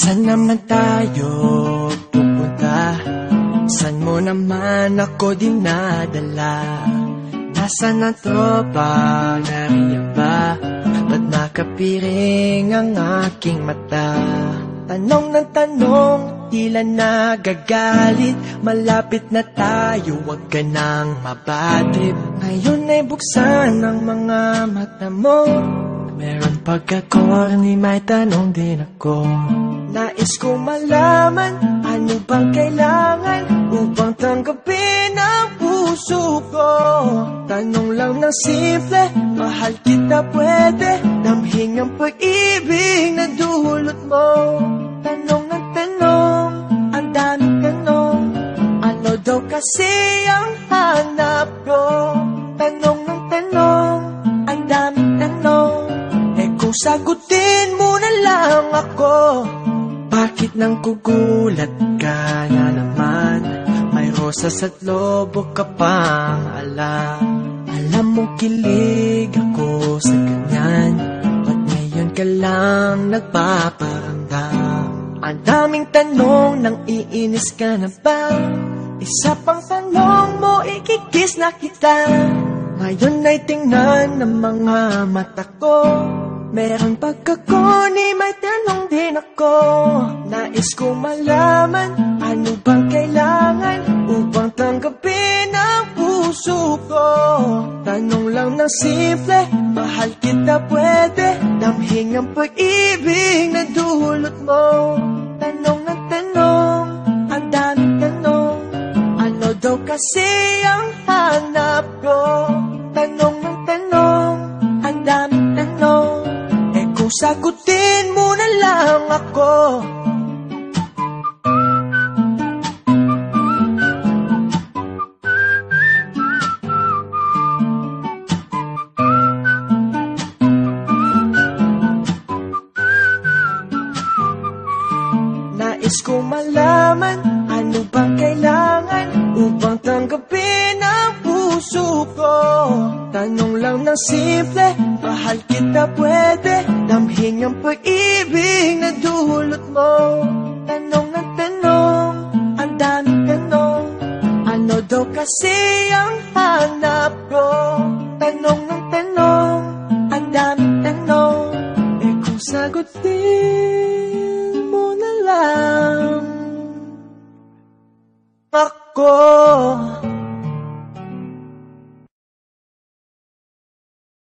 Saan naman tayo pupunta? Saan mo naman ako dinadala? Nasaan ang tropa? Nariyan ba? Ba't nakapiring ang aking mata? Tanong ng tanong, tila nagagalit. Malapit na tayo, huwag ka nang mabadrip. Ngayon ay buksan ang mga mata mo. Meron pagka-corny, may tanong din ako. Nais kong malaman, ano bang kailangan upang tanggapin ang puso ko? Tanong lang ng simple, mahal kita pwede damhin ang pag-ibig na dulot mo. Tanong ng tanong, ang daming tanong, ano daw kasi ang hanap ko? Tanong ng tanong, ang daming tanong, kung sagutin mo na lang ako. Bakit nang gugulat ka na naman? May rosas at lobo ka pang alam. Alam mong kilig ako sa ganyan, ba't ngayon ka lang nagpaparamdam? Ang daming tanong, nang iinis ka na ba? Isa pang tanong mo, ikikiss na kita. Ngayon ay tingnan ng mga mata ko. Meron pagkakoni, may tanong din ako. Nais kong malaman, ano bang kailangan upang tanggapin ang puso ko? Tanong lang ng simple, mahal kita pwede damhin ang pag-ibig na dulot mo. Tanong ng tanong, ang daming tanong, ano daw kasi ang hanap ko? Tanong ng tanong, ang daming tanong, kung sagutin mo na lang ako. Nais kong malaman, ano bang kailangan upang tanggapin ang puso ko? Tanong lang ng simple, mahal kita pwede damhin ang pag-ibig na dulot mo. Tanong ng tanong, ang daming tanong, ano daw kasi ang hanap ko? Tanong ng tanong, ang daming tanong, kung sagutin mo na lang ako.